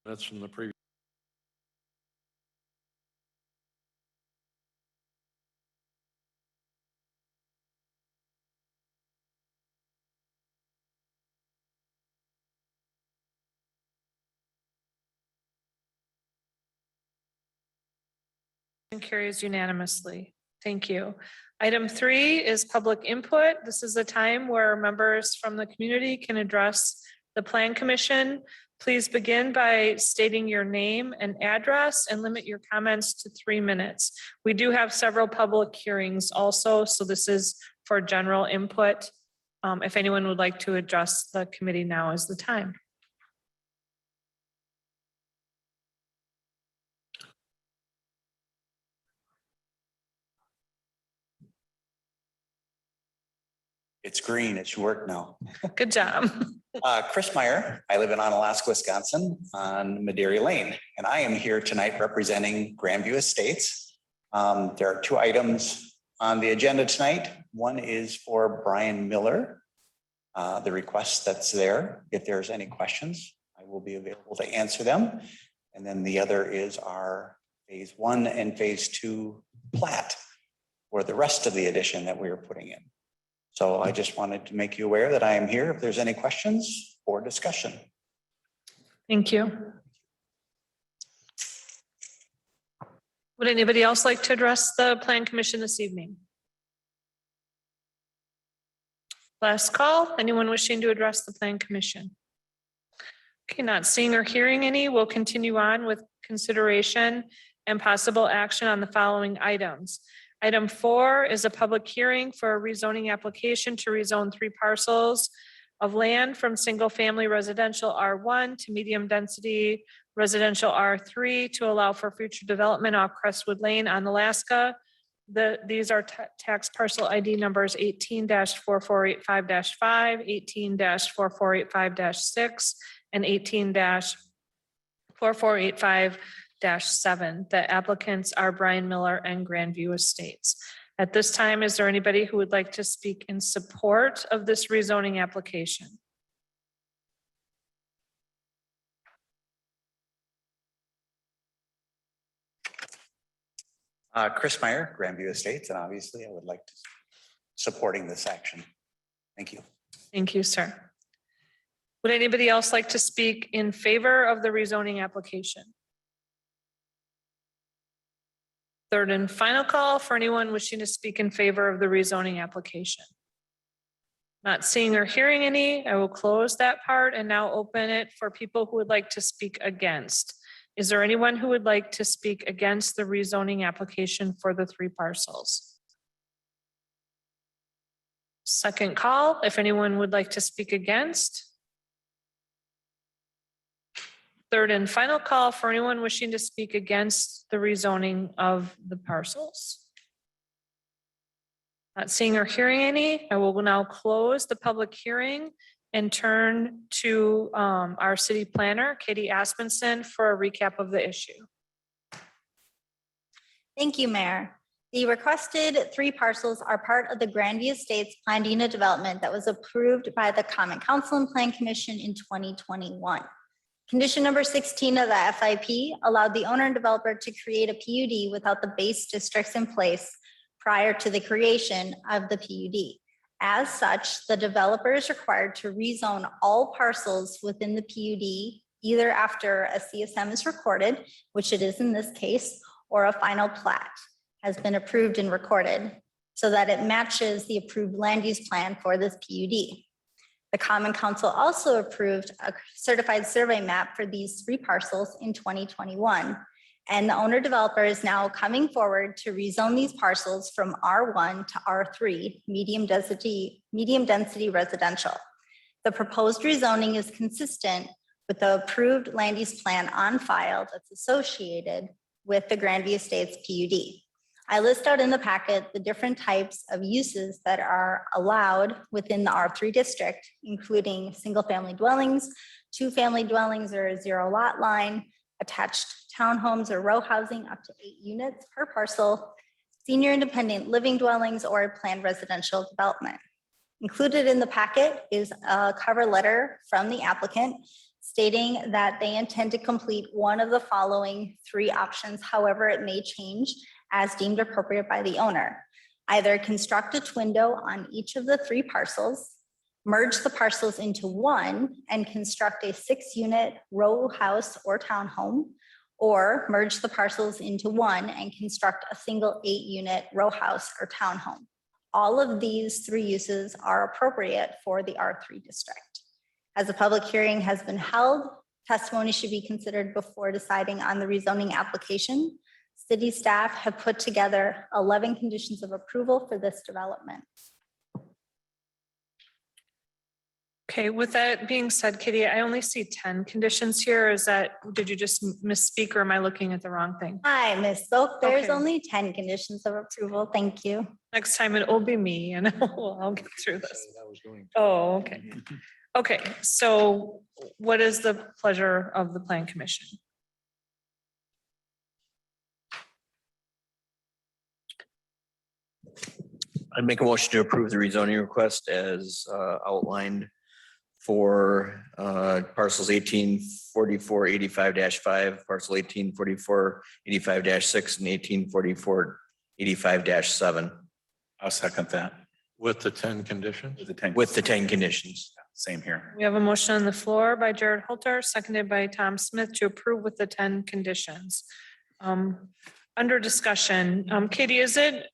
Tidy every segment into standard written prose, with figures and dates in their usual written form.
That's from the previous. And carries unanimously. Thank you. Item 3 is public input. This is a time where members from the community can address the Plan Commission. Please begin by stating your name and address and limit your comments to 3 minutes. We do have several public hearings also, so this is for general input. If anyone would like to address the committee, now is the time. It's green, it should work now. Good job. Chris Meyer, I live in Onalaska, Wisconsin on Madeira Lane, and I am here tonight representing Grandview Estates. There are 2 items on the agenda tonight. One is for Brian Miller, the request that's there. If there's any questions, I will be available to answer them. And then the other is our phase 1 and phase 2 plat for the rest of the addition that we are putting in. So I just wanted to make you aware that I am here if there's any questions or discussion. Thank you. Would anybody else like to address the Plan Commission this evening? Last call. Anyone wishing to address the Plan Commission? Okay, not seeing or hearing any, we'll continue on with consideration and possible action on the following items. Item 4 is a public hearing for a rezoning application to rezone 3 parcels of land from single-family residential R1 to medium-density residential R3 to allow for future development off Crestwood Lane on Alaska. These are tax parcel ID numbers 18-4485-5, 18-4485-6, and 18-4485-7. The applicants are Brian Miller and Grandview Estates. At this time, is there anybody who would like to speak in support of this rezoning application? Chris Meyer, Grandview Estates, and obviously I would like to supporting this action. Thank you. Thank you, sir. Would anybody else like to speak in favor of the rezoning application? Third and final call for anyone wishing to speak in favor of the rezoning application. Not seeing or hearing any, I will close that part and now open it for people who would like to speak against. Is there anyone who would like to speak against the rezoning application for the 3 parcels? Second call, if anyone would like to speak against. Third and final call for anyone wishing to speak against the rezoning of the parcels. Not seeing or hearing any, I will now close the public hearing and turn to our city planner, Katie Aspenson, for a recap of the issue. Thank you, Mayor. The requested 3 parcels are part of the Grandview Estates planned unit development that was approved by the Common Council and Plan Commission in 2021. Condition number 16 of the FIP allowed the owner and developer to create a PUD without the base districts in place prior to the creation of the PUD. As such, the developer is required to rezone all parcels within the PUD, either after a CSM is recorded, which it is in this case, or a final plat has been approved and recorded so that it matches the approved land use plan for this PUD. The Common Council also approved a certified survey map for these 3 parcels in 2021. And the owner developer is now coming forward to rezone these parcels from R1 to R3, medium density residential. The proposed rezoning is consistent with the approved land use plan on file that's associated with the Grandview Estates PUD. I list out in the packet the different types of uses that are allowed within the R3 district, including single-family dwellings, 2-family dwellings or a 0 lot line, attached townhomes or row housing up to 8 units per parcel, senior independent living dwellings, or a planned residential development. Included in the packet is a cover letter from the applicant stating that they intend to complete one of the following three options. However, it may change as deemed appropriate by the owner. Either construct a window on each of the three parcels, merge the parcels into one and construct a 6-unit row house or townhome, or merge the parcels into one and construct a single 8-unit row house or townhome. All of these three uses are appropriate for the R3 district. As a public hearing has been held, testimony should be considered before deciding on the rezoning application. City staff have put together 11 conditions of approval for this development. Okay, with that being said, Katie, I only see 10 conditions here. Did you just misspeak or am I looking at the wrong thing? I misspoke. There's Okay. only 10 conditions of approval. Thank you. Next time it will be me and I'll get through this. I was going. Oh, okay. Okay, so what is the pleasure of the Plan Commission? I'd make a motion to approve the rezoning request as outlined for parcels 1844-85-5, parcel 1844-85-6, and 1844-85-7 I'll second that. With the 10 conditions? with the 10 conditions. Same here. We have a motion on the floor by Jared Holter, seconded by Tom Smith to approve with the 10 conditions. Under discussion, Katie, is it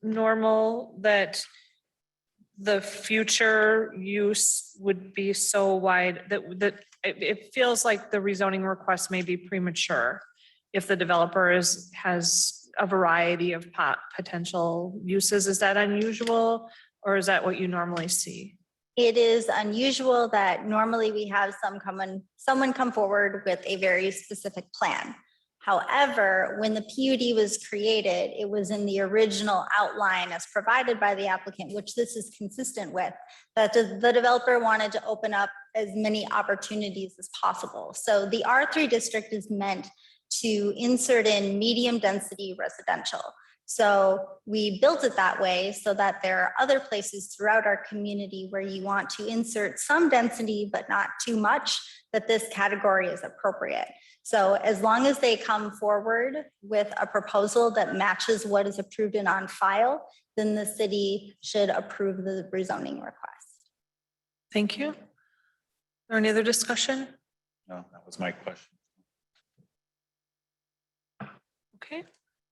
normal that the future use would be so wide that it feels like the rezoning request may be premature if the developer has a variety of potential uses? Is that unusual or is that what you normally see? It is unusual that normally we have someone come forward with a very specific plan. However, when the PUD was created, it was in the original outline as provided by the applicant, which this is consistent with, that the developer wanted to open up as many opportunities as possible. So the R3 district is meant to insert in medium density residential. So we built it that way so that there are other places throughout our community where you want to insert some density, but not too much, that this category is appropriate. So as long as they come forward with a proposal that matches what is approved and on file, then the city should approve the rezoning request. Thank you. Or any other discussion? No, that was my question. Okay,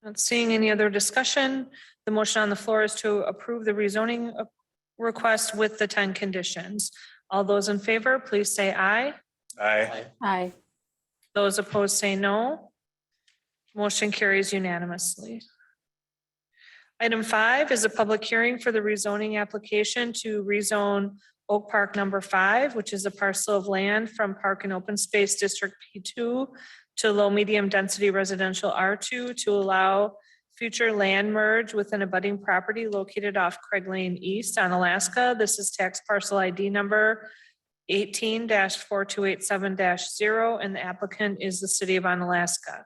not seeing any other discussion. The motion on the floor is to approve the rezoning request with the 10 conditions. All those in favor, please say aye. Aye. Aye. Those opposed say no. Motion carries unanimously. Item 5 is a public hearing for the rezoning application to rezone Oak Park number 5, which is a parcel of land from Park and Open Space District P2 to low medium density residential R2 to allow future land merge with an abutting property located off Craig Lane East on Alaska. This is tax parcel ID number 18-4287-0, and the applicant is the city of Onalaska.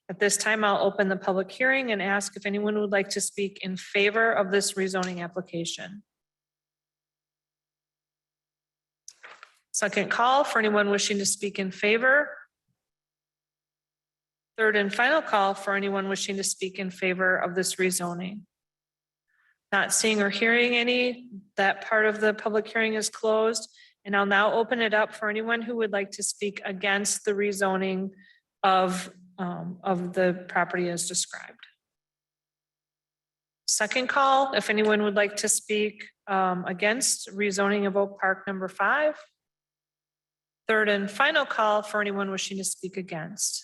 At this time, I'll open the public hearing and ask if anyone would like to speak in favor of this rezoning application. Second call for anyone wishing to speak in favor. Third and final call for anyone wishing to speak in favor of this rezoning. Not seeing or hearing any, that part of the public hearing is closed. And I'll now open it up for anyone who would like to speak against the rezoning of the property as described. Second call, if anyone would like to speak against rezoning of Oak Park number 5. Third and final call for anyone wishing to speak against.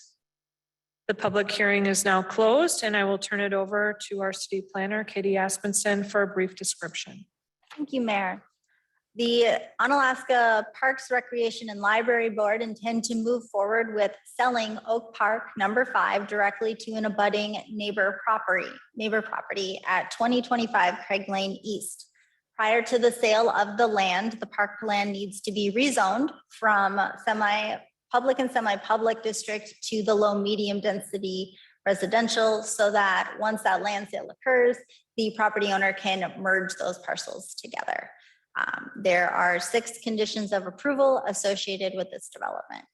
The public hearing is now closed and I will turn it over to our city planner, Katie Aspenson, for a brief description. Thank you, Mayor. The Onalaska Parks, Recreation, and Library Board intend to move forward with selling Oak Park number 5 directly to an abutting neighbor property at 2025 Craig Lane East. Prior to the sale of the land, the park land needs to be rezoned from semi-public and semi-public district to the low medium density residential so that once that land sale occurs, the property owner can merge those parcels together. There are 6 conditions of approval associated with this development.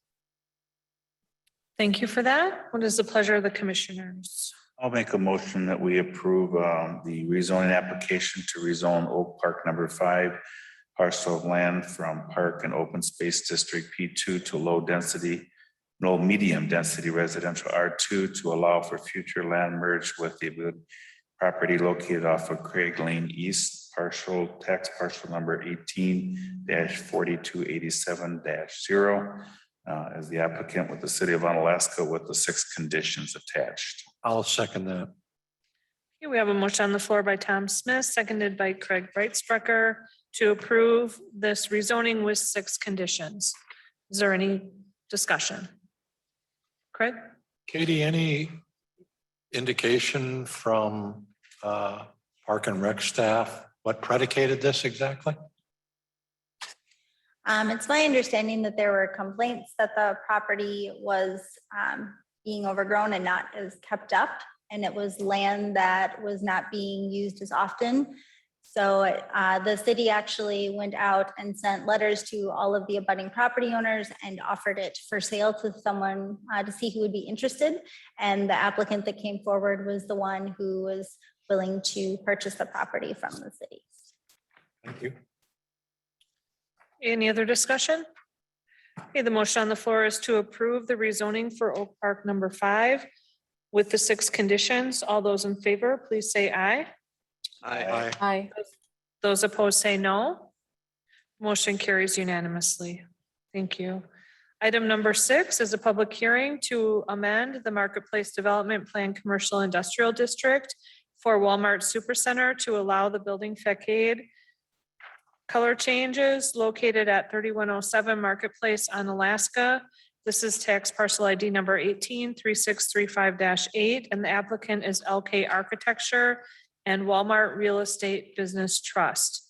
Thank you for that. What is the pleasure of the commissioners? I'll make a motion that we approve the rezoning application to rezone Oak Park number 5 parcel of land from Park and Open Space District P2 to low density, no medium density residential R2 to allow for future land merge with the property located off of Craig Lane East, partial tax parcel number 18-4287-0 as the applicant with the city of Onalaska with the 6 conditions attached. I'll second that. Okay, we have a motion on the floor by Tom Smith, seconded by Craig Brightsprecher to approve this rezoning with 6 conditions. Is there any discussion? Craig? Katie, any indication from Park and Rec staff what predicated this exactly? It's my understanding that there were complaints that the property was being overgrown and not as kept up, and it was land that was not being used as often. So the city actually went out and sent letters to all of the abutting property owners and offered it for sale to someone to see who would be interested. And the applicant that came forward was the one who was willing to purchase the property from the city. Thank you. Any other discussion? Okay, the motion on the floor is to approve the rezoning for Oak Park number 5 with the 6 conditions. All those in favor, please say aye. Aye. Aye. Those opposed say no. Motion carries unanimously. Thank you. Item number 6 is a public hearing to amend the Marketplace Development Plan Commercial Industrial District for Walmart Supercenter to allow the building facade color changes located at 3107 Marketplace on Alaska. This is tax parcel ID number 183635-8, and the applicant is LK Architecture and Walmart Real Estate Business Trust.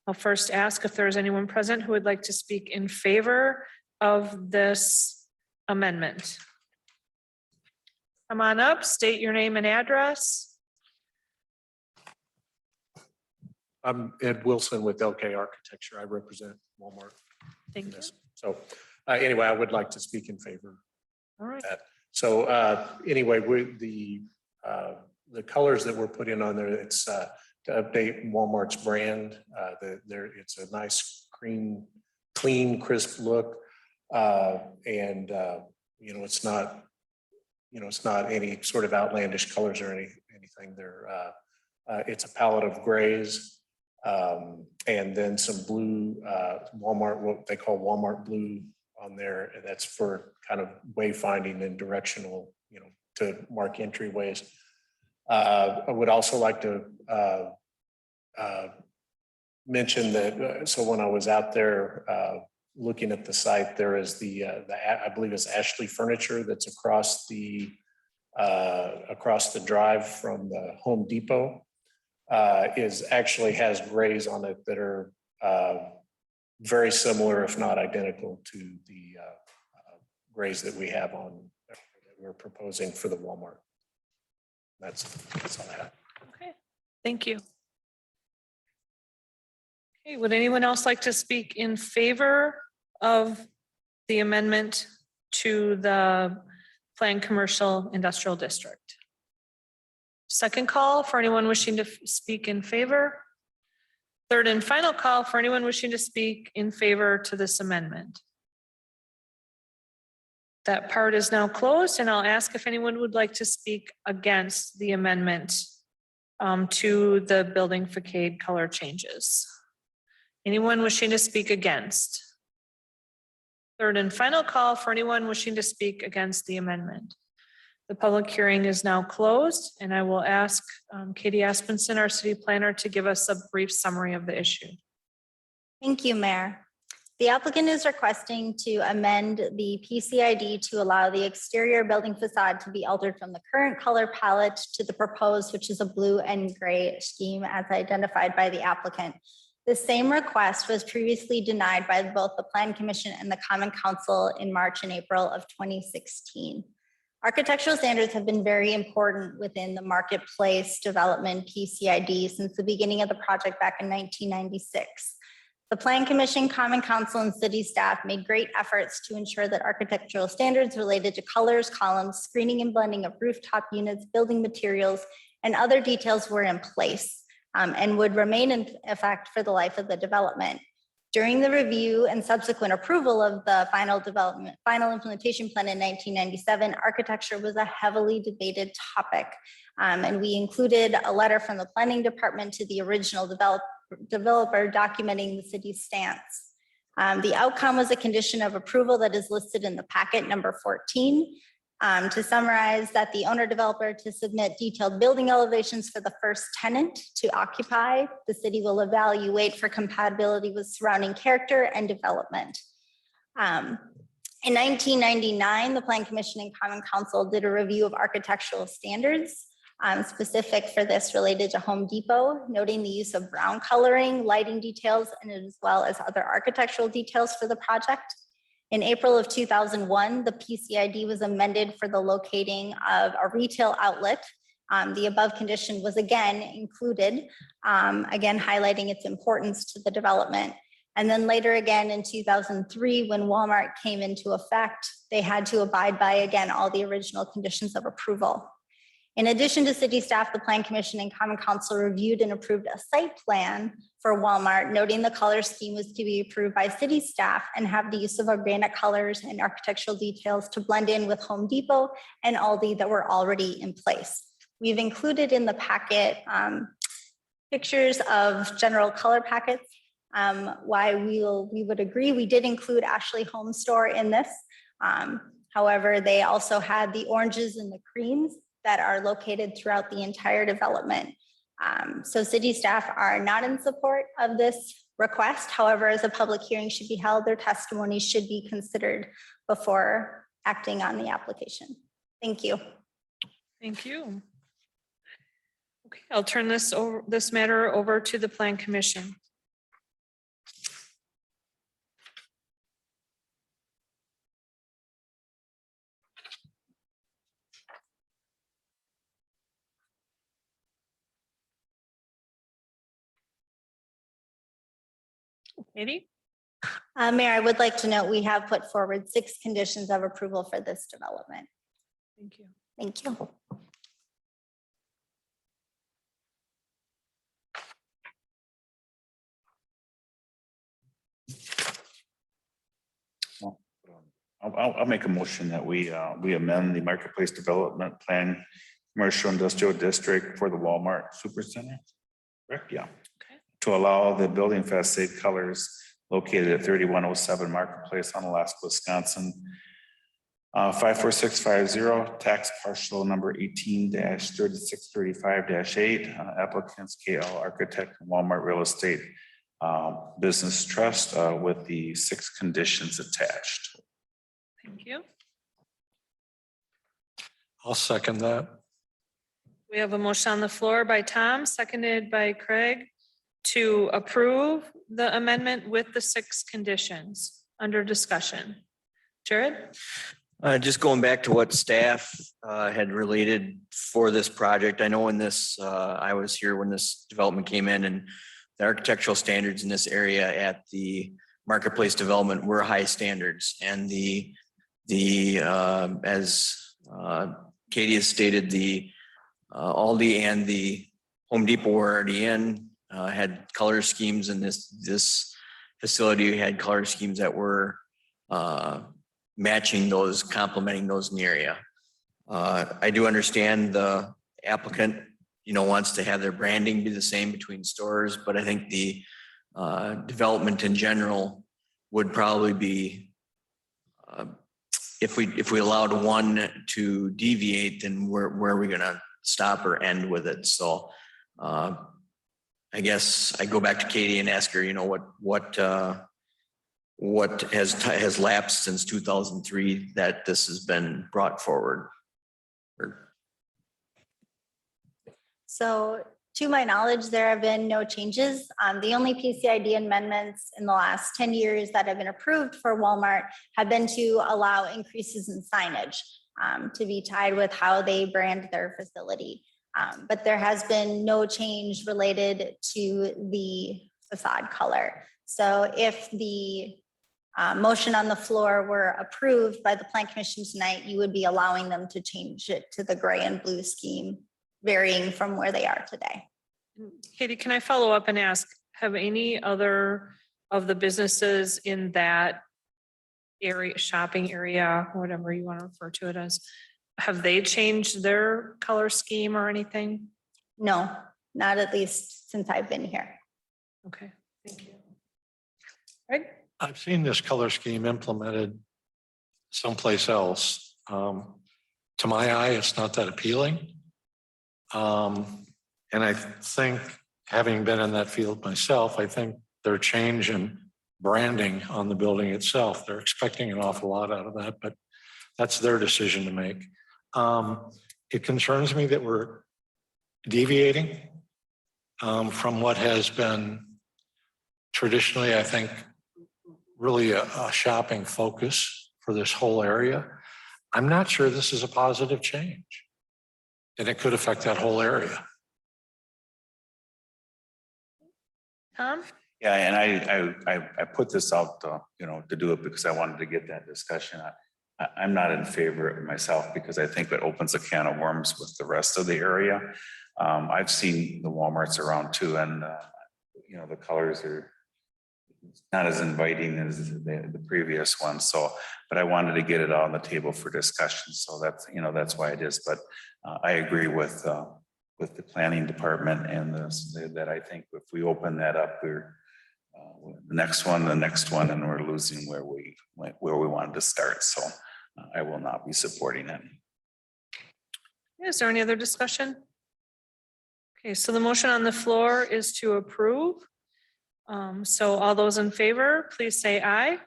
I'll first ask if there's anyone present who would like to speak in favor of this amendment. Come on up, state your name and address. I'm Ed Wilson with LK Architecture. I represent Walmart. Thank in you. this. So anyway, I would like to speak in favor. All right. So anyway, the colors that we're putting on there, it's to update Walmart's brand. It's a nice, clean, crisp look. And it's not any sort of outlandish colors or anything. It's a palette of grays. And then some blue, Walmart, what they call Walmart blue on there. And that's for kind of wayfinding and directional, to mark entryways. I would also like to mention that, so when I was out there looking at the site, there is I believe it's Ashley Furniture that's across the drive from the Home Depot. Actually has grays on it that are very similar, if not identical, to the grays that we have on that we're proposing for the Walmart. That's all I have. Okay, thank you. Okay, would anyone else like to speak in favor of the amendment to the planned commercial industrial district? Second call for anyone wishing to speak in favor. Third and final call for anyone wishing to speak in favor to this amendment. That part is now closed, and I'll ask if anyone would like to speak against the amendment to the building facade color changes. Anyone wishing to speak against? Third and final call for anyone wishing to speak against the amendment. The public hearing is now closed, and I will ask Katie Aspenson, our city planner, to give us a brief summary of the issue. Thank you, Mayor. The applicant is requesting to amend the PCID to allow the exterior building facade to be altered from the current color palette to the proposed, which is a blue and gray scheme as identified by the applicant. The same request was previously denied by both the Plan Commission and the Common Council in March and April of 2016. Architectural standards have been very important within the Marketplace Development PCID since the beginning of the project back in 1996. The Plan Commission, Common Council, and city staff made great efforts to ensure that architectural standards related to colors, columns, screening and blending of rooftop units, building materials, and other details were in place and would remain in effect for the life of the development. During the review and subsequent approval of the final implementation plan in 1997, architecture was a heavily debated topic. And we included a letter from the planning department to the original developer documenting the city's stance. The outcome was a condition of approval that is listed in the packet number 14. To summarize, that the owner developer to submit detailed building elevations for the first tenant to occupy. The city will evaluate for compatibility with surrounding character and development. In 1999, the Plan Commission and Common Council did a review of architectural standards specific for this related to Home Depot, noting the use of brown coloring, lighting details, and as well as other architectural details for the project. In April of 2001, the PCID was amended for the locating of a retail outlet. The above condition was again included, again highlighting its importance to the development. And then later again in 2003, when Walmart came into effect, they had to abide by again all the original conditions of approval. In addition to city staff, the Plan Commission and Common Council reviewed and approved a site plan for Walmart, noting the color scheme was to be approved by city staff and have the use of organic colors and architectural details to blend in with Home Depot and Aldi that were already in place. We've included in the packet pictures of general color packets. Why we would agree, we did include Ashley Home Store in this. However, they also had the oranges and the creams that are located throughout the entire development. So city staff are not in support of this request. However, as a public hearing should be held, their testimony should be considered before acting on the application. Thank you. Thank you. Okay, I'll turn this matter over to the Plan Commission. Katie? Mayor, I would like to note we have put forward 6 conditions of approval for this development. Thank you. Thank you. I'll make a motion that we amend the Marketplace Development Plan Commercial Industrial District for the Walmart Supercenter. Correct, yeah. Okay. To allow the building facade colors located at 3107 Marketplace on Alaska, Wisconsin. 54650, tax parcel number 18-3635-8, applicants KL Architect and Walmart Real Estate Business Trust with the 6 conditions attached. Thank you. I'll second that. We have a motion on the floor by Tom, seconded by Craig, to approve the amendment with the 6 conditions under discussion. Jared? Just going back to what staff had related for this project. I know when this, I was here when this development came in, and the architectural standards in this area at the Marketplace development were high standards. And as Katie has stated, the Aldi and the Home Depot were already in, had color schemes in this facility, had color schemes that were matching those, complementing those in the area. I do understand the applicant, wants to have their branding be the same between stores, but I think the development in general would probably be, if we allowed one to deviate, then where are we gonna stop or end with it? So I guess I go back to Katie and ask her, what has lapsed since 2003 that this has been brought forward? So to my knowledge, there have been no changes. The only PCID amendments in the last 10 years that have been approved for Walmart have been to allow increases in signage to be tied with how they brand their facility. But there has been no change related to the facade color. So if the motion on the floor were approved by the Plan Commission tonight, you would be allowing them to change it to the gray and blue scheme, varying from where they are today. Katie, can I follow up and ask, have any other of the businesses in that area, shopping area, whatever you want to refer to it as, have they changed their color scheme or anything? No, not at least since I've been here. Okay, thank you. Right? I've seen this color scheme implemented someplace else. To my eye, it's not that appealing. And I think, having been in that field myself, I think their change in branding on the building itself, they're expecting an awful lot out of that, but that's their decision to make. It concerns me that we're deviating from what has been traditionally, I think, really a shopping focus for this whole area. I'm not sure this is a positive change, and it could affect that whole area. Tom? Yeah, and I put this out, to do it because I wanted to get that discussion. I'm not in favor of it myself because I think it opens a can of worms with the rest of the area. I've seen the Walmarts around too, and the colors are not as inviting as the previous one. So, but I wanted to get it on the table for discussion. So that's why it is. But I agree with the planning department and that I think if we open that up, we're the next one, and we're losing where we wanted to start. So I will not be supporting it. Is there any other discussion? Okay, so the motion on the floor is to approve. So all those in favor, please say aye.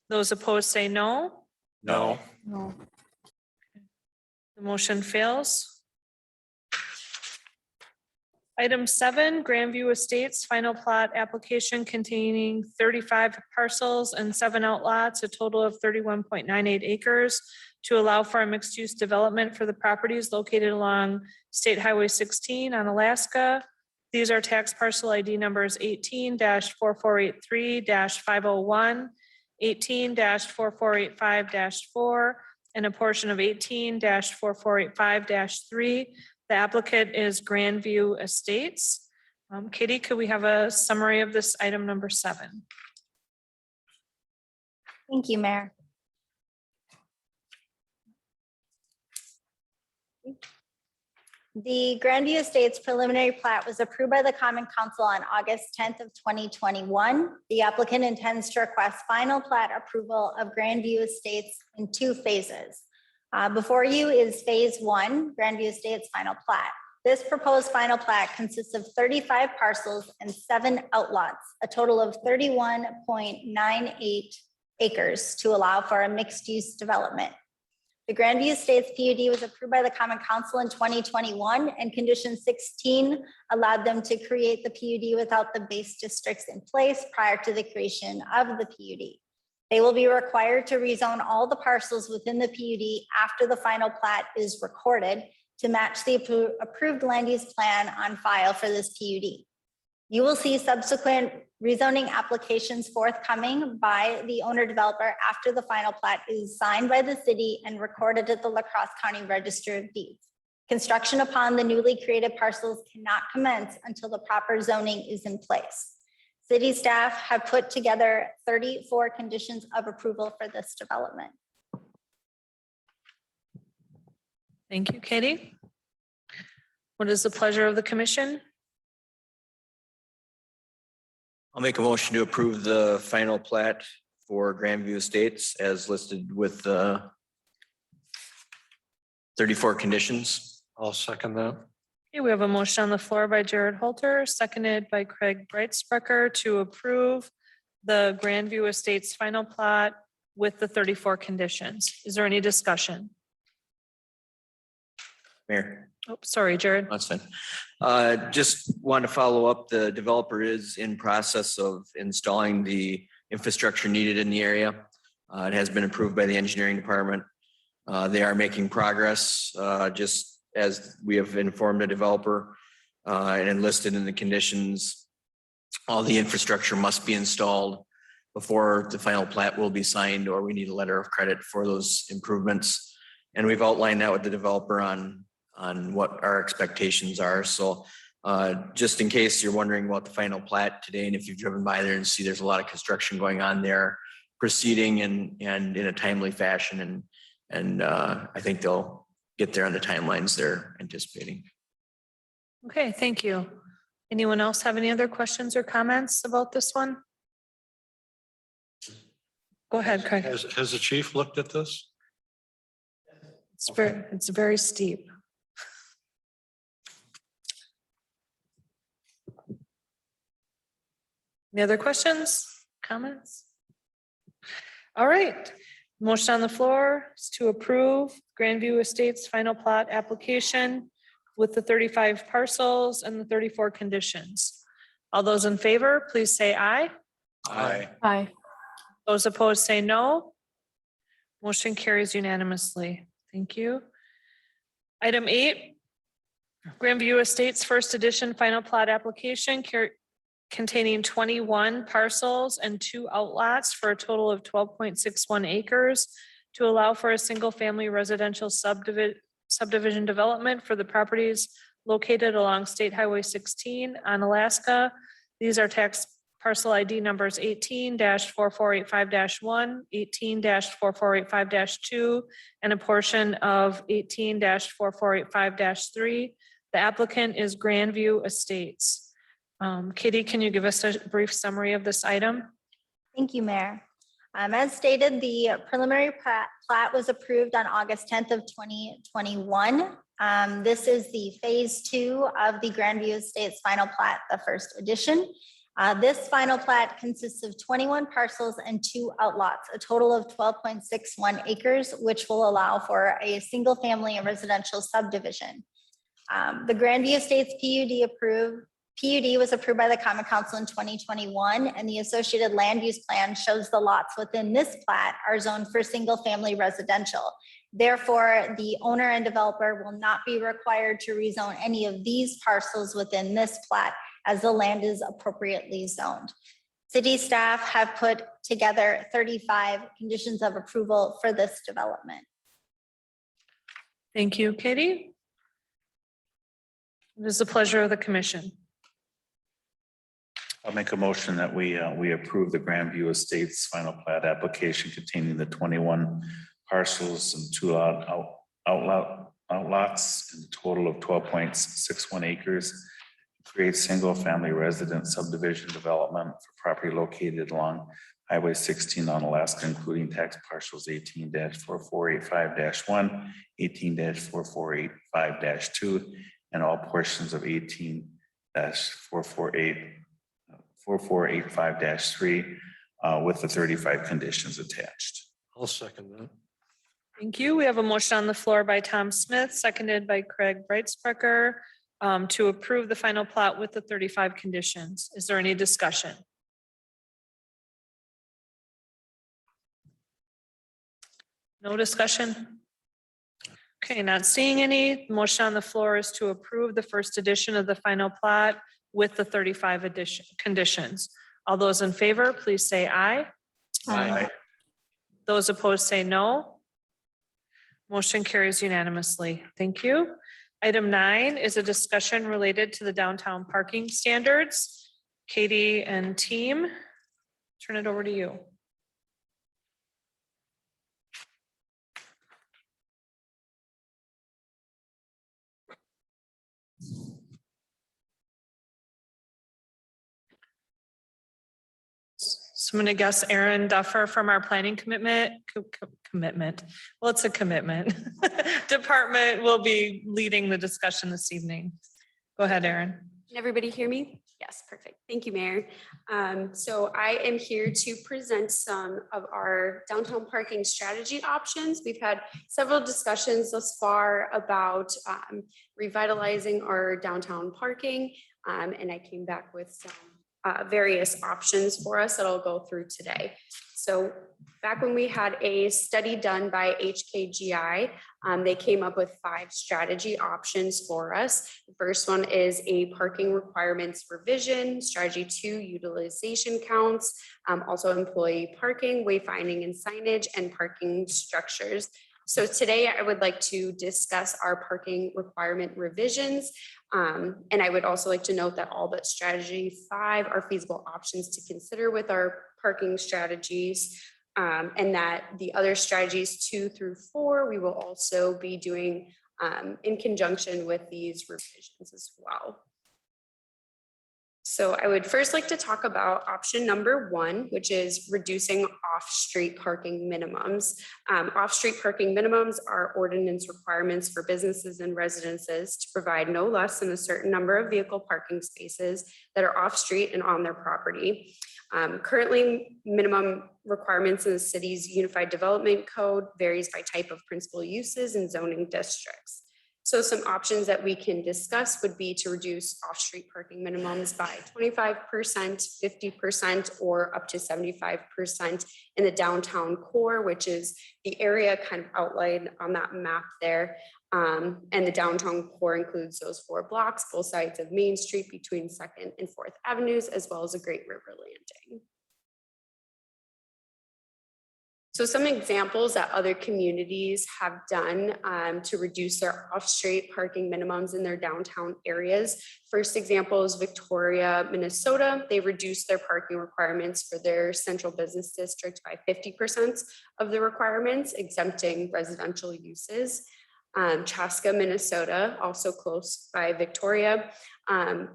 Those opposed say no. No. No. The motion fails. Item 7, Grandview Estates final plot application containing 35 parcels and 7 outlots, a total of 31.98 acres to allow for a mixed-use development for the properties located along State Highway 16 on Alaska. These are tax parcel ID numbers 18-4483-501, 18-4485-4, and a portion of 18-4485-3. The applicant is Grandview Estates. Katie, could we have a summary of this item number 7? Thank you, Mayor. The Grandview Estates preliminary plat was approved by the Common Council on August 10th of 2021. The applicant intends to request final plat approval of Grandview Estates in 2 phases. Before you is phase 1, Grandview Estates final plat. This proposed final plat consists of 35 parcels and 7 outlots, a total of 31.98 acres to allow for a mixed-use development. The Grandview Estates PUD was approved by the Common Council in 2021, and condition 16 allowed them to create the PUD without the base districts in place prior to the creation of the PUD. They will be required to rezone all the parcels within the PUD after the final plat is recorded to match the approved land use plan on file for this PUD. You will see subsequent rezoning applications forthcoming by the owner developer after the final plat is signed by the city and recorded at the La Crosse County Register of Deeds. Construction upon the newly created parcels cannot commence until the proper zoning is in place. City staff have put together 34 conditions of approval for this development. Thank you, Katie. What is the pleasure of the commission? I'll make a motion to approve the final plat for Grandview Estates as listed with the 34 conditions. I'll second that. Okay, we have a motion on the floor by Jared Holter, seconded by Craig Breitsprecher to approve the Grandview Estates final plot with the 34 conditions. Is there any discussion? Mayor. Oh, sorry, Jared. That's fine. Just want to follow up. The developer is in process of installing the infrastructure needed in the area. It has been approved by the engineering department. They are making progress, just as we have informed the developer and enlisted in the conditions. all the infrastructure must be installed before the final plat will be signed, or we need a letter of credit for those improvements. And we've outlined that with the developer on what our expectations are. So just in case you're wondering about the final plat today, and if you've driven by there and see there's a lot of construction going on there, proceeding and in a timely fashion, and I think they'll get there on the timelines they're anticipating. Okay, thank you. Anyone else have any other questions or comments about this one? Go ahead, Craig. Has the chief looked at this? It's very steep. Any other questions, comments? All right, motion on the floor is to approve Grandview Estates final plot application with the 35 parcels and the 34 conditions. All those in favor, please say aye. Aye. Aye. Those opposed say no. Motion carries unanimously. Thank you. Item 8, Grandview Estates First Edition Final Plot Application containing 21 parcels and 2 outlots for a total of 12.61 acres to allow for a single-family residential subdivision development for the properties located along State Highway 16 on Alaska. These are tax parcel ID numbers 18-4485-1, 18-4485-2, and a portion of 18-4485-3. The applicant is Grandview Estates. Katie, can you give us a brief summary of this item? Thank you, Mayor. As stated, the preliminary plat was approved on August 10th of 2021. This is the phase 2 of the Grandview Estates final plat, the first edition. This final plat consists of 21 parcels and 2 outlots, a total of 12.61 acres, which will allow for a single family and residential subdivision. The Grandview Estates PUD was approved by the Common Council in 2021, and the associated land use plan shows the lots within this plat are zoned for single family residential. Therefore, the owner and developer will not be required to rezone any of these parcels within this plat, as the land is appropriately zoned. City staff have put together 35 conditions of approval for this development. Thank you, Katie. It is the pleasure of the commission. I'll make a motion that we approve the Grandview Estates final plat application containing the 21 parcels and 2 outlots in a total of 12.61 acres. Create single-family residence subdivision development for property located along Highway 16 on Alaska, including tax parcels 18-4485-1, 18-4485-2, and all portions of 18-485-3 with the 35 conditions attached. I'll second that. Thank you. We have a motion on the floor by Tom Smith, seconded by Craig Breitsprecher, to approve the final plot with the 35 conditions. Is there any discussion? No discussion? Okay, not seeing any. Motion on the floor is to approve the first edition of the final plot with the 35 conditions. All those in favor, please say aye. Aye. Those opposed say no. Motion carries unanimously. Thank you. Item 9 is a discussion related to the downtown parking standards. Katie and team, turn it over to you. So I'm going to guess Aaron Duffer from our planning commitment. Well, it's a commitment. Department will be leading the discussion this evening. Go ahead, Aaron. Can everybody hear me? Yes, perfect. Thank you, Mayor. So I am here to present some of our downtown parking strategy options. We've had several discussions thus far about revitalizing our downtown parking, and I came back with some various options for us that I'll go through today. So back when we had a study done by HKGI, they came up with 5 strategy options for us. The first one is a parking requirements revision, strategy 2, utilization counts, also employee parking, wayfinding and signage, and parking structures. So today I would like to discuss our parking requirement revisions. And I would also like to note that all but strategy 5 are feasible options to consider with our parking strategies. And that the other strategies 2 through 4, we will also be doing in conjunction with these revisions as well. So I would first like to talk about option number 1, which is reducing off-street parking minimums. Off-street parking minimums are ordinance requirements for businesses and residences to provide no less than a certain number of vehicle parking spaces that are off-street and on their property. Currently, minimum requirements in the city's Unified Development Code varies by type of principal uses and zoning districts. So some options that we can discuss would be to reduce off-street parking minimums by 25%, 50%, or up to 75% in the downtown core, which is the area kind of outlined on that map there. And the downtown core includes those 4 blocks, both sides of Main Street between 2nd and 4th Avenues, as well as a Great River Landing. So some examples that other communities have done to reduce their off-street parking minimums in their downtown areas. First example is Victoria, Minnesota. They reduced their parking requirements for their central business district by 50% of the requirements, exempting residential uses. Chaska, Minnesota, also close by Victoria,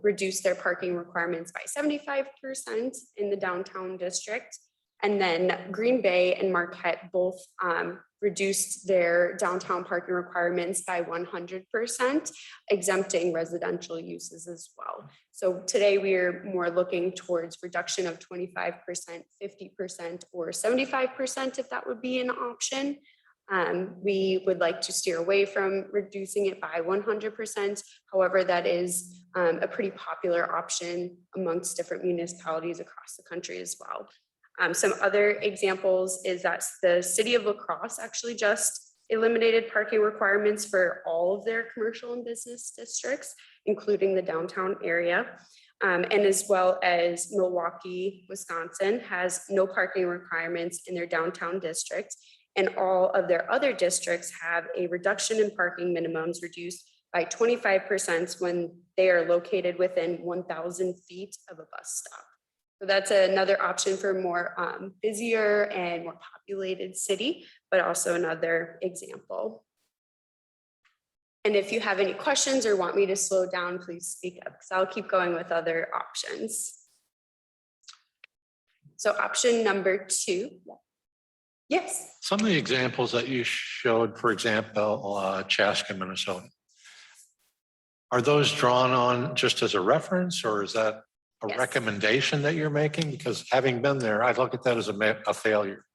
reduced their parking requirements by 75% in the downtown district. And then Green Bay and Marquette both reduced their downtown parking requirements by 100%, exempting residential uses as well. So today we are more looking towards reduction of 25%, 50%, or 75% if that would be an option. We would like to steer away from reducing it by 100%. However, that is a pretty popular option amongst different municipalities across the country as well. Some other examples is that the city of La Crosse actually just eliminated parking requirements for all of their commercial and business districts, including the downtown area. And as well as Milwaukee, Wisconsin has no parking requirements in their downtown district. And all of their other districts have a reduction in parking minimums reduced by 25% when they are located within 1,000 feet of a bus stop. So that's another option for a more busier and more populated city, but also another example. And if you have any questions or want me to slow down, please speak up because I'll keep going with other options. So option number 2. Yes. Some of the examples that you showed, for example, Chaska, Minnesota. Are those drawn on just as a reference, or is that a Yes. recommendation that you're making? Because having been there, I look at that as a failure.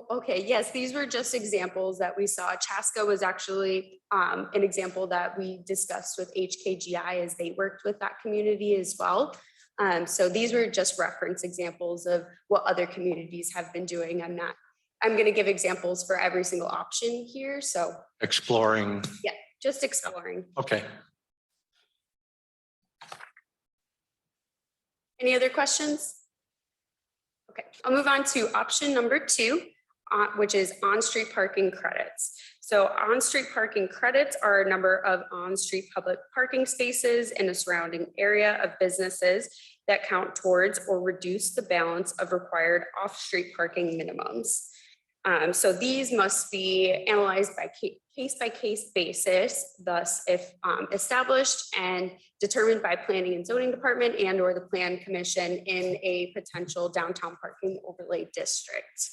Okay, yes, these were just examples that we saw. Chaska was actually an example that we discussed with HKGI as they worked with that community as well. So these were just reference examples of what other communities have been doing. I'm going to give examples for every single option here. So Exploring. yeah, just exploring. Okay. Any other questions? Okay, I'll move on to option number 2, which is on-street parking credits. So on-street parking credits are a number of on-street public parking spaces in a surrounding area of businesses that count towards or reduce the balance of required off-street parking minimums. So these must be analyzed by case-by-case basis, thus if established and determined by planning and zoning department and or the plan commission in a potential downtown parking overlay district.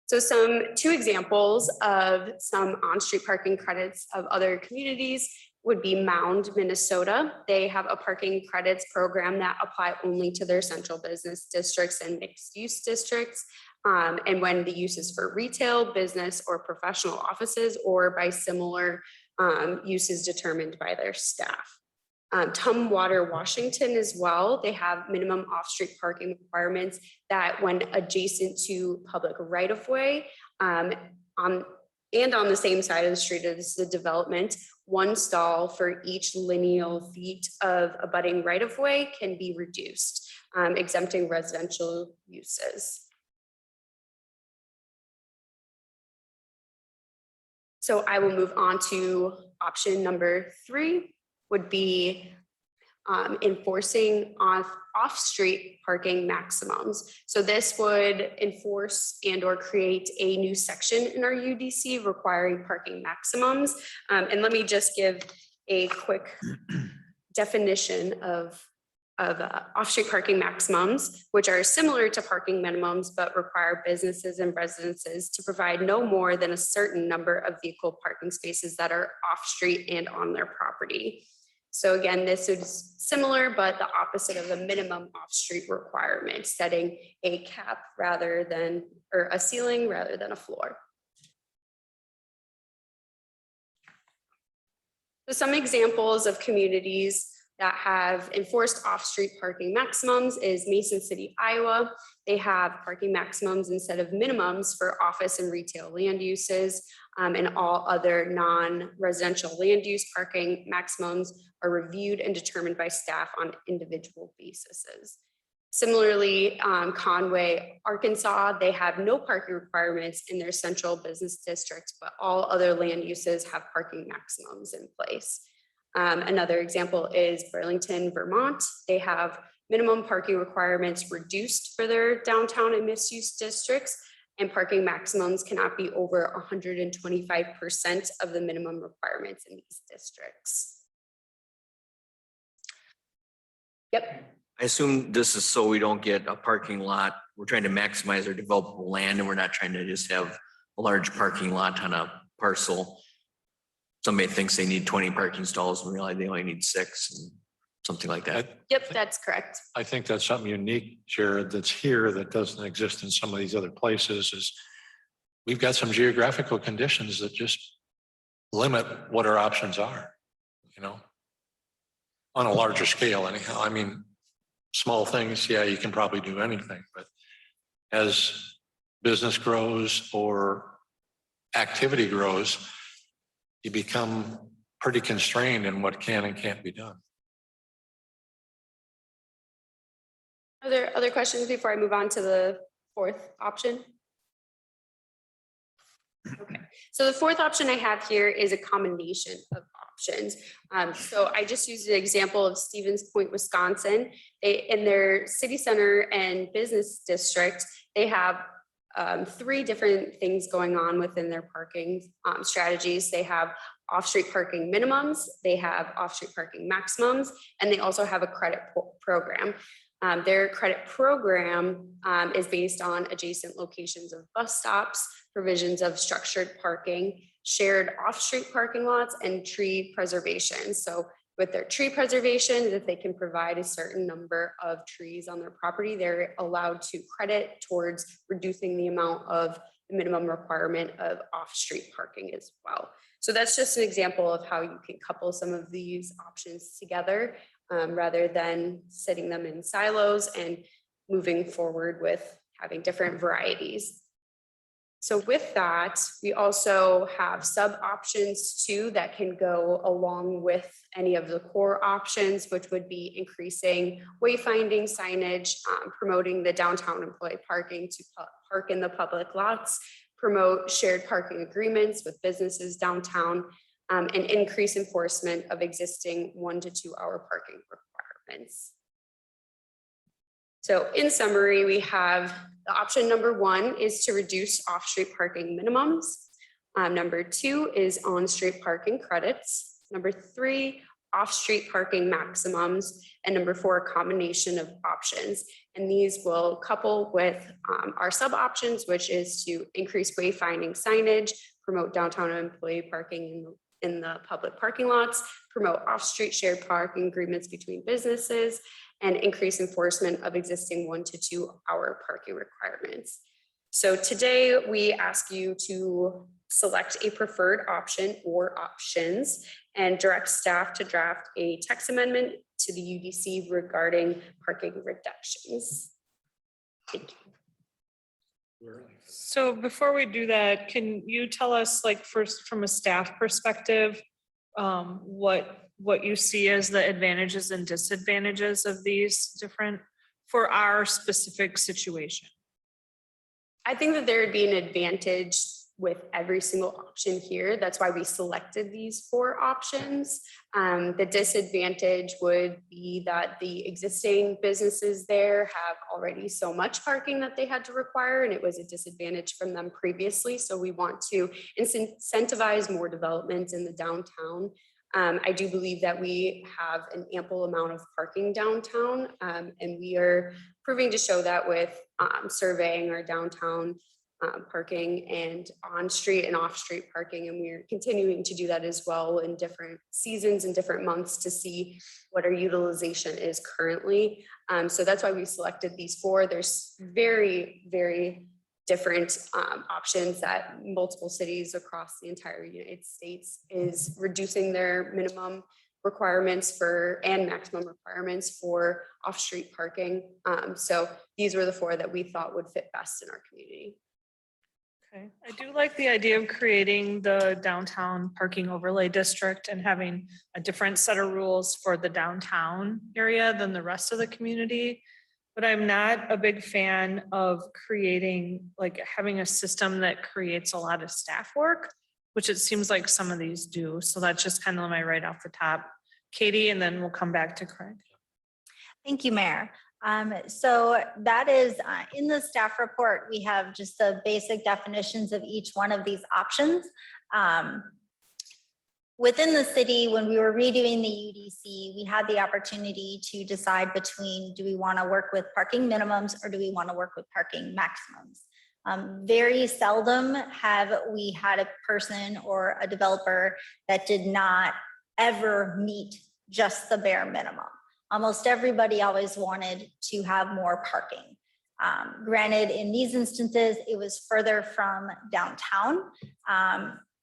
So two examples of some on-street parking credits of other communities would be Mound, Minnesota. They have a parking credits program that apply only to their central business districts and mixed use districts. And when the use is for retail, business, or professional offices, or by similar uses determined by their staff. Tumwater, Washington as well. They have minimum off-street parking requirements that when adjacent to public right-of-way on the same side of the street as the development, one stall for each lineal feet of abutting right-of-way can be reduced, exempting residential uses. So I will move on to option number 3, would be enforcing off-street parking maximums. So this would enforce and or create a new section in our UDC requiring parking maximums. And let me just give a quick definition of off-street parking maximums, which are similar to parking minimums, but require businesses and residences to provide no more than a certain number of vehicle parking spaces that are off-street and on their property. So again, this is similar, but the opposite of a minimum off-street requirement, setting a cap rather than, or a ceiling rather than a floor. So some examples of communities that have enforced off-street parking maximums is Mason City, Iowa. They have parking maximums instead of minimums for office and retail land uses, and all other non-residential land use parking maximums are reviewed and determined by staff on individual basis. Similarly, Conway, Arkansas, they have no parking requirements in their central business district, but all other land uses have parking maximums in place. Another example is Burlington, Vermont. They have minimum parking requirements reduced for their downtown and mixed-use districts, and parking maximums cannot be over 125% of the minimum requirements in these districts. Yep. I assume this is so we don't get a parking lot. We're trying to maximize our developable land and we're not trying to just have a large parking lot on a parcel. Somebody thinks they need 20 parking stalls and realize they only need 6 and something like that. Yep, that's correct. I think that's something unique, Jared, that's here that doesn't exist in some of these other places is we've got some geographical conditions that just limit what our options are, you know, on a larger scale anyhow. I mean, small things, yeah, you can probably do anything, but as business grows or activity grows, you become pretty constrained in what can and can't be done. Are there other questions before I move on to the 4th option? Okay, so the 4th option I have here is a combination of options. So I just used an example of Stevens Point, Wisconsin. In their city center and business district, they have 3 different things going on within their parking strategies. They have off-street parking minimums, they have off-street parking maximums, and they also have a credit program. Their credit program is based on adjacent locations of bus stops, provisions of structured parking, shared off-street parking lots, and tree preservation. So with their tree preservation, if they can provide a certain number of trees on their property, they're allowed to credit towards reducing the amount of the minimum requirement of off-street parking as well. So that's just an example of how you can couple some of these options together rather than setting them in silos and moving forward with having different varieties. So with that, we also have sub options too that can go along with any of the core options, which would be increasing wayfinding signage, promoting the downtown employee parking to park in the public lots, promote shared parking agreements with businesses downtown, and increase enforcement of existing 1 to 2 hour parking requirements. So in summary, we have the option number 1 is to reduce off-street parking minimums. Number 2 is on-street parking credits. Number 3, off-street parking maximums. And number 4, a combination of options. And these will couple with our sub options, which is to increase wayfinding signage, promote downtown employee parking in the public parking lots, promote off-street shared parking agreements between businesses, and increase enforcement of existing 1 to 2 hour parking requirements. So today we ask you to select a preferred option or options, and direct staff to draft a text amendment to the UDC regarding parking reductions. Thank you. So before we do that, can you tell us, like, first from a staff perspective, what you see as the advantages and disadvantages of these different, for our specific situation? I think that there would be an advantage with every single option here. That's why we selected these 4 options. The disadvantage would be that the existing businesses there have already so much parking that they had to require, and it was a disadvantage from them previously. So we want to incentivize more development in the downtown. I do believe that we have an ample amount of parking downtown, and we are proving to show that with surveying our downtown parking and on-street and off-street parking. And we're continuing to do that as well in different seasons and different months to see what our utilization is currently. So that's why we selected these 4. There's very, very different options that multiple cities across the entire United States is reducing their minimum requirements for and maximum requirements for off-street parking. So these were the 4 that we thought would fit best in our community. Okay, I do like the idea of creating the downtown parking overlay district and having a different set of rules for the downtown area than the rest of the community. But I'm not a big fan of creating, like, having a system that creates a lot of staff work, which it seems like some of these do. So that's just kind of my right off the top. Katie, and then we'll come back to Craig. Thank you, Mayor. So that is in the staff report, we have just the basic definitions of each one of these options. Within the city, when we were redoing the UDC, we had the opportunity to decide between, do we want to work with parking minimums or do we want to work with parking maximums? Very seldom have we had a person or a developer that did not ever meet just the bare minimum. Almost everybody always wanted to have more parking. Granted, in these instances, it was further from downtown.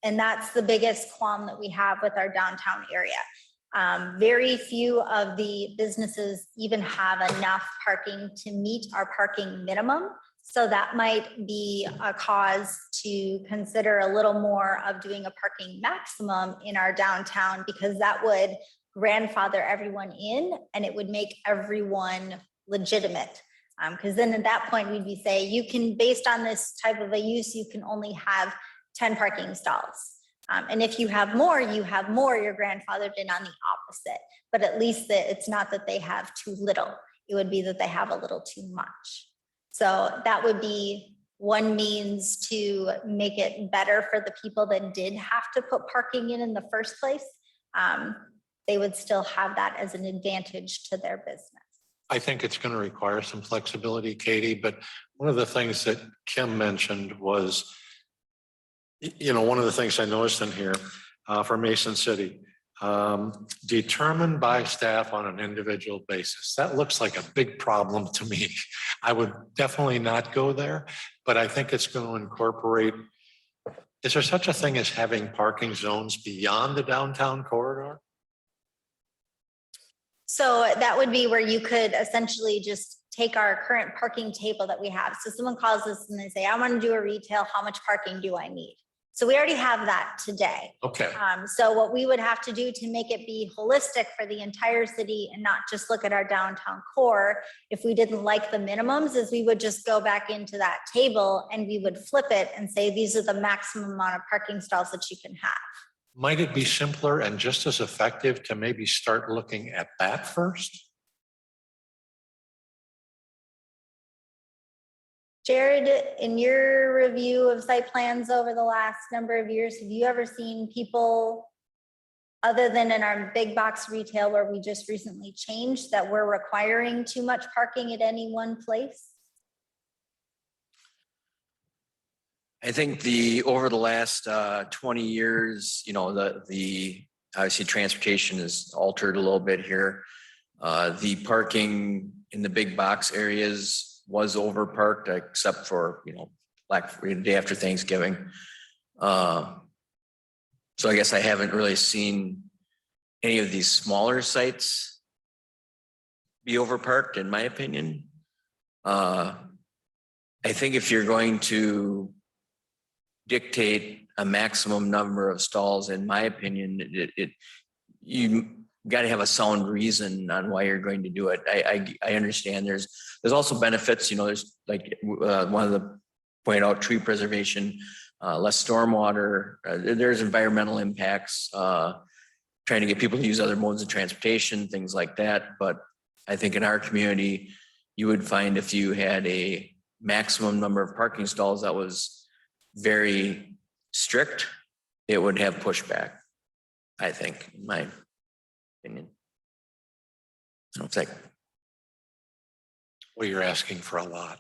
And that's the biggest qualm that we have with our downtown area. Very few of the businesses even have enough parking to meet our parking minimum. So that might be a cause to consider a little more of doing a parking maximum in our downtown, because that would grandfather everyone in and it would make everyone legitimate. Because then at that point, we'd be saying, you can, based on this type of a use, you can only have 10 parking stalls. And if you have more, you're grandfathered in on the opposite. But at least it's not that they have too little. It would be that they have a little too much. So that would be one means to make it better for the people that did have to put parking in the first place. They would still have that as an advantage to their business. I think it's going to require some flexibility, Katie, but one of the things that Kim mentioned was, one of the things I noticed in here for Mason City, determined by staff on an individual basis. That looks like a big problem to me. I would definitely not go there, but I think it's going to incorporate, is there such a thing as having parking zones beyond the downtown corridor? So that would be where you could essentially just take our current parking table that we have. So someone calls us and they say, I want to do a retail, how much parking do I need? So we already have that today. Okay. So what we would have to do to make it be holistic for the entire city and not just look at our downtown core, if we didn't like the minimums, is we would just go back into that table and we would flip it and say, these are the maximum amount of parking stalls that you can have. Might it be simpler and just as effective to maybe start looking at that first? Jared, in your review of site plans over the last number of years, have you ever seen people, other than in our big box retail where we just recently changed, that we're requiring too much parking at any one place? I think over the last 20 years, the obviously transportation is altered a little bit here. The parking in the big box areas was overparked except for, Black Friday, day after Thanksgiving. So I guess I haven't really seen any of these smaller sites be overparked, in my opinion. I think if you're going to dictate a maximum number of stalls, in my opinion, you got to have a sound reason on why you're going to do it. I understand there's also benefits, there's like one of the point out tree preservation, less stormwater, there's environmental impacts, trying to get people to use other modes of transportation, things like that. But I think in our community, you would find if you had a maximum number of parking stalls that was very strict, it would have pushback, I think, in my opinion. It's like, Well, you're asking for a lot.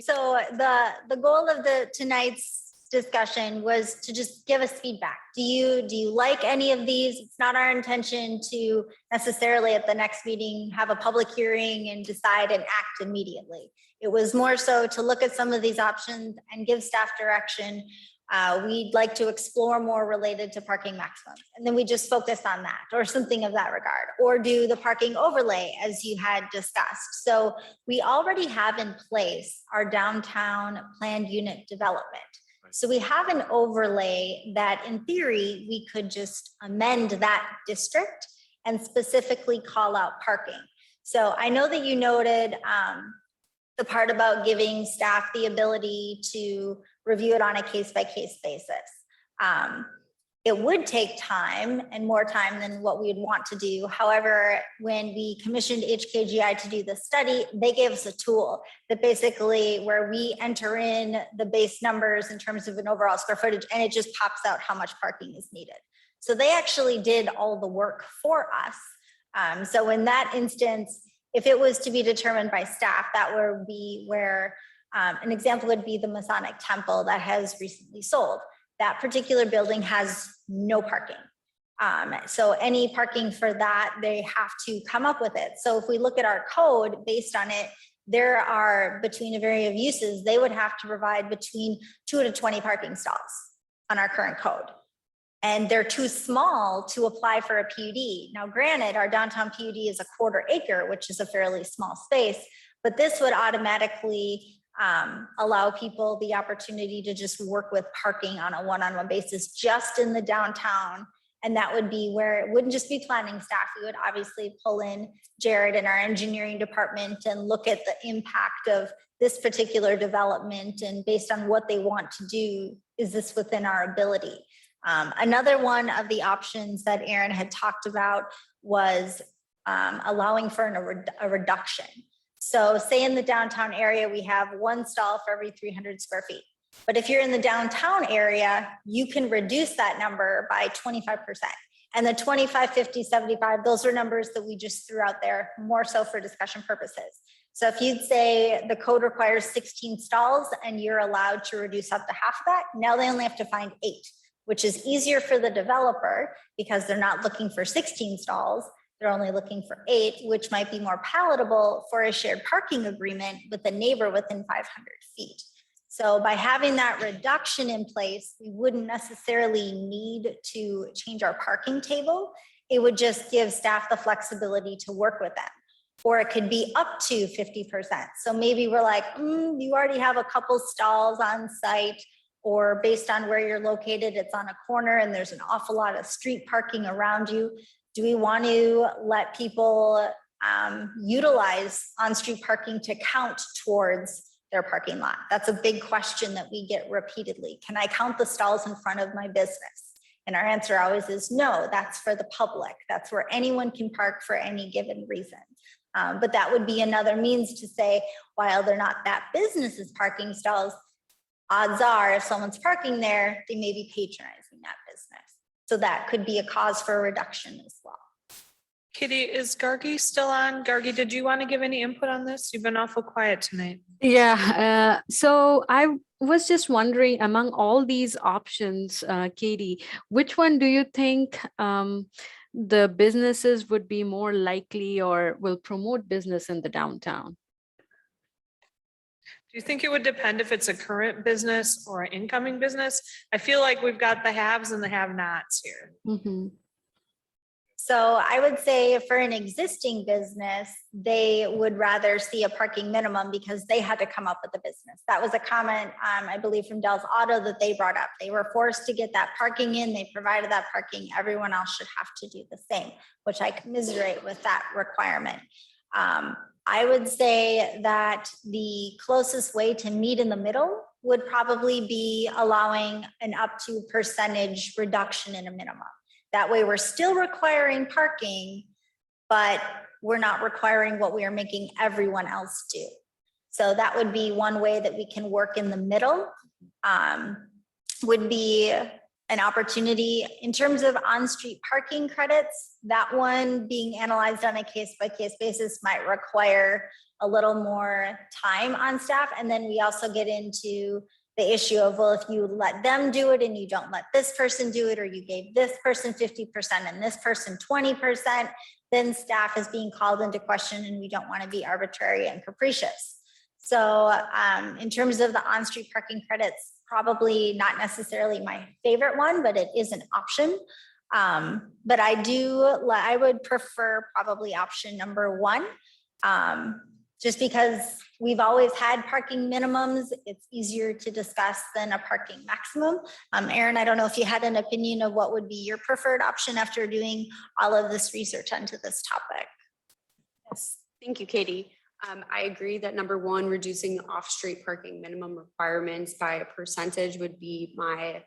So the goal of tonight's discussion was to just give us feedback. Do you like any of these? It's not our intention to necessarily at the next meeting have a public hearing and decide and act immediately. It was more so to look at some of these options and give staff direction. We'd like to explore more related to parking maximums. And then we just focus on that or something of that regard, or do the parking overlay as you had discussed. So we already have in place our downtown planned unit development. So we have an overlay that in theory, we could just amend that district and specifically call out parking. So I know that you noted the part about giving staff the ability to review it on a case-by-case basis. It would take time and more time than what we would want to do. However, when we commissioned HKGI to do the study, they gave us a tool that basically where we enter in the base numbers in terms of an overall square footage, and it just pops out how much parking is needed. So they actually did all the work for us. So in that instance, if it was to be determined by staff, that would be where an example would be the Masonic Temple that has recently sold. That particular building has no parking. So any parking for that, they have to come up with it. So if we look at our code based on it, there are between a variety of uses, they would have to provide between 2 to 20 parking stalls on our current code. And they're too small to apply for a PUD. Now, granted, our downtown PUD is a 1/4 acre, which is a fairly small space, but this would automatically allow people the opportunity to just work with parking on a one-on-one basis just in the downtown. And that would be where it wouldn't just be planning staff. We would obviously pull in Jared and our engineering department and look at the impact of this particular development. And based on what they want to do, is this within our ability? Another one of the options that Aaron had talked about was allowing for a reduction. So say in the downtown area, we have 1 stall for every 300 square feet. But if you're in the downtown area, you can reduce that number by 25%. And the 25, 50, 75, those are numbers that we just threw out there more so for discussion purposes. So if you'd say the code requires 16 stalls and you're allowed to reduce up to half of that, now they only have to find 8, which is easier for the developer because they're not looking for 16 stalls. They're only looking for 8, which might be more palatable for a shared parking agreement with a neighbor within 500 feet. So by having that reduction in place, we wouldn't necessarily need to change our parking table. It would just give staff the flexibility to work with them. Or it could be up to 50%. So maybe we're like, you already have a couple stalls on site, or based on where you're located, it's on a corner and there's an awful lot of street parking around you. Do we want to let people utilize on-street parking to count towards their parking lot? That's a big question that we get repeatedly. Can I count the stalls in front of my business? And our answer always is no, that's for the public. That's where anyone can park for any given reason. But that would be another means to say, while they're not that business's parking stalls, odds are if someone's parking there, they may be patronizing that business. So that could be a cause for a reduction as well. Kitty, is Gargi still on? Gargi, did you want to give any input on this? You've been awful quiet tonight. Yeah, so I was just wondering, among all these options, Katie, which one do you think the businesses would be more likely or will promote business in the downtown? Do you think it would depend if it's a current business or an incoming business? I feel like we've got the haves and the have-nots here. Mm-hmm. So I would say for an existing business, they would rather see a parking minimum because they had to come up with the business. That was a comment, I believe from Dell's Auto that they brought up. They were forced to get that parking in. They provided that parking. Everyone else should have to do the same, which I commiserate with that requirement. I would say that the closest way to meet in the middle would probably be allowing an up to percentage reduction in a minimum. That way we're still requiring parking, but we're not requiring what we are making everyone else do. So that would be one way that we can work in the middle. Would be an opportunity in terms of on-street parking credits. That one being analyzed on a case-by-case basis might require a little more time on staff. And then we also get into the issue of, well, if you let them do it and you don't let this person do it, or you gave this person 50% and this person 20%, then staff is being called into question, and we don't want to be arbitrary and capricious. So in terms of the on-street parking credits, probably not necessarily my favorite one, but it is an option. But I would prefer probably option number one, just because we've always had parking minimums. It's easier to discuss than a parking maximum. Aaron, I don't know if you had an opinion of what would be your preferred option after doing all of this research onto this topic. Yes, thank you, Katie. I agree that number one, reducing off-street parking minimum requirements by a percentage would be my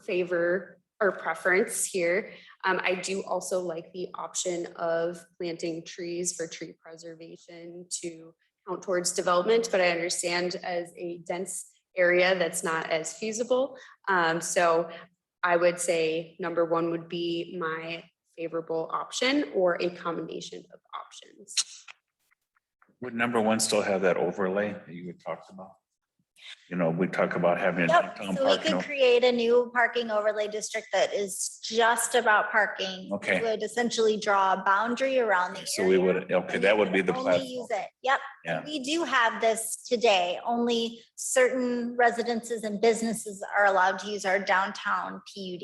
favor or preference here. I do also like the option of planting trees for tree preservation to count towards development, but I understand as a dense area that's not as feasible. So I would say number one would be my favorable option, or a combination of options. Would number one still have that overlay that you had talked about? You know, we talk about having. Yep, so we could create a new parking overlay district that is just about parking. Okay. We would essentially draw a boundary around the So we area. would, okay, that would be the Only platform. use it. Yep. Yeah. We do have this today. Only certain residences and businesses are allowed to use our downtown PUD.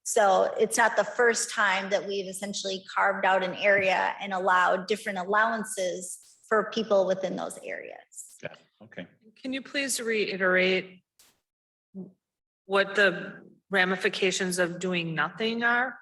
So it's not the first time that we've essentially carved out an area and allowed different allowances for people within those areas. Yeah, okay. Can you please reiterate what the ramifications of doing nothing are?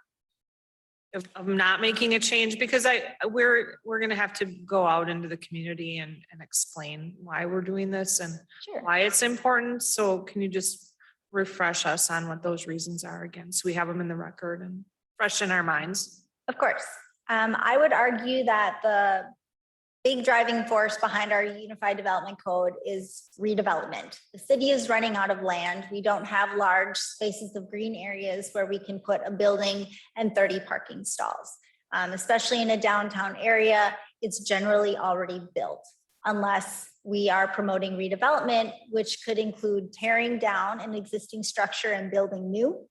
Of not making a change, because we're gonna have to go out into the community and explain why we're doing this and Sure. why it's important. So can you just refresh us on what those reasons are again, so we have them in the record and fresh in our minds? Of course. I would argue that the big driving force behind our Unified Development Code is redevelopment. The city is running out of land. We don't have large spaces of green areas where we can put a building and 30 parking stalls. Especially in a downtown area, it's generally already built, unless we are promoting redevelopment, which could include tearing down an existing structure and building new.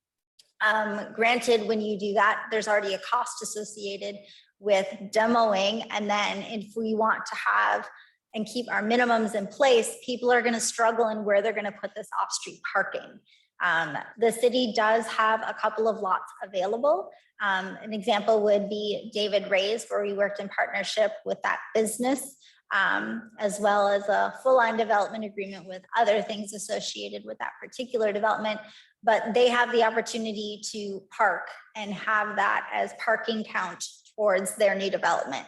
Granted, when you do that, there's already a cost associated with demoing. And then if we want to have and keep our minimums in place, people are going to struggle in where they're going to put this off-street parking. The city does have a couple of lots available. An example would be David Ray's, where we worked in partnership with that business, as well as a full-on development agreement with other things associated with that particular development. But they have the opportunity to park and have that as parking count towards their new development.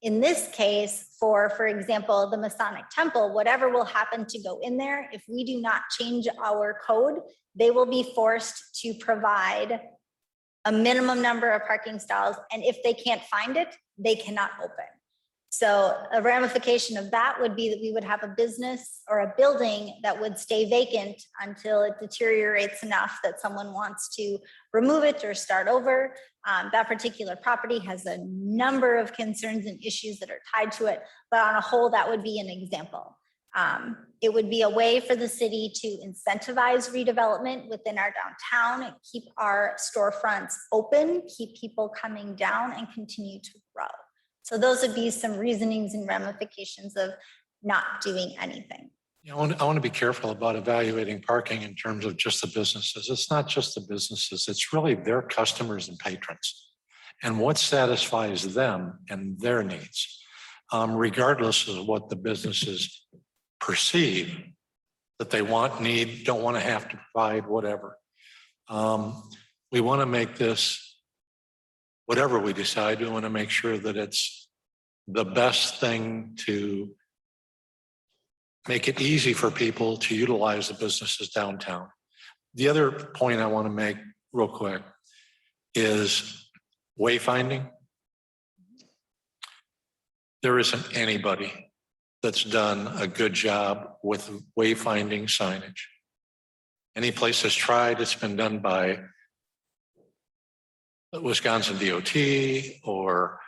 In this case, for example, the Masonic Temple, whatever will happen to go in there, if we do not change our code, they will be forced to provide a minimum number of parking stalls. And if they can't find it, they cannot open. So a ramification of that would be that we would have a business or a building that would stay vacant until it deteriorates enough that someone wants to remove it or start over. That particular property has a number of concerns and issues that are tied to it, but on a whole, that would be an example. It would be a way for the city to incentivize redevelopment within our downtown, keep our storefronts open, keep people coming down, and continue to grow. So those would be some reasonings and ramifications of not doing anything. I want to be careful about evaluating parking in terms of just the businesses. It's not just the businesses, it's really their customers and patrons. and what satisfies them and their needs, regardless of what the businesses perceive that they want, need, don't want to have to provide, whatever. We want to make this, whatever we decide, we want to make sure that it's the best thing to make it easy for people to utilize the businesses downtown. The other point I want to make real quick is wayfinding. There isn't anybody that's done a good job with wayfinding signage. Any place has tried, it's been done by Wisconsin DOT or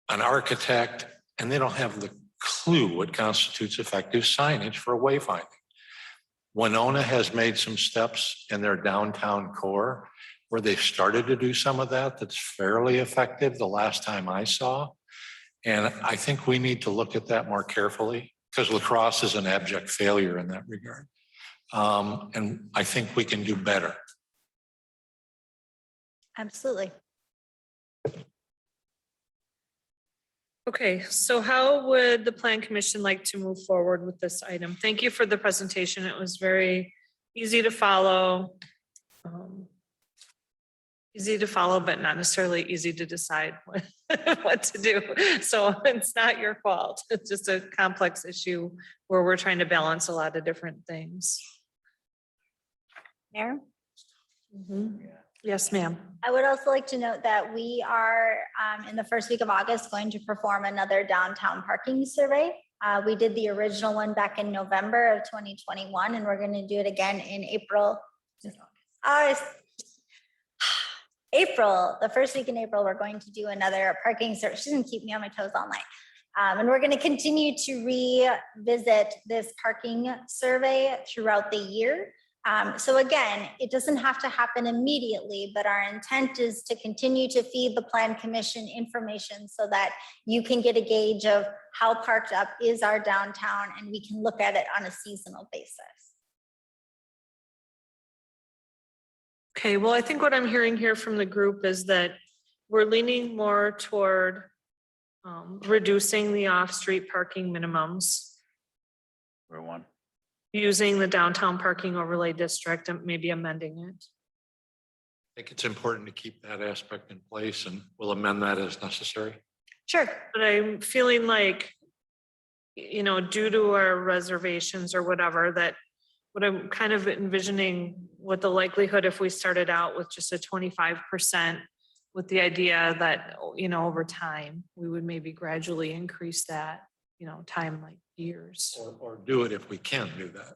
an architect, and they don't have the clue what constitutes effective signage for wayfinding. Winona has made some steps in their downtown core where they've started to do some of that. That's fairly effective the last time I saw. And I think we need to look at that more carefully because La Crosse is an abject failure in that regard. And I think we can do better. Absolutely. Okay, so how would the Plan Commission like to move forward with this item? Thank you for the presentation. It was very easy to follow. Easy to follow, but not necessarily easy to decide what to do. So it's not your fault. It's just a complex issue where we're trying to balance a lot of different things. Mayor? Yes, ma'am. I would also like to note that we are in the first week of August going to perform another downtown parking survey. We did the original one back in November of 2021, and we're going to do it again in April. The first week in April, we're going to do another parking survey. She's going to keep me on my toes all night. And we're going to continue to revisit this parking survey throughout the year. So again, it doesn't have to happen immediately, but our intent is to continue to feed the Plan Commission information so that you can get a gauge of how parked up is our downtown, and we can look at it on a seasonal basis. Okay, well, I think what I'm hearing here from the group is that we're leaning more toward reducing the off-street parking minimums, We're one. using the downtown parking overlay district and maybe amending it. I think it's important to keep that aspect in place, and we'll amend that as necessary. Sure. But I'm feeling like, you know, due to our reservations or whatever, that what I'm kind of envisioning what the likelihood if we started out with just a 25% with the idea that, you know, over time, we would maybe gradually increase that, you know, time like years. Or do it if we can do that.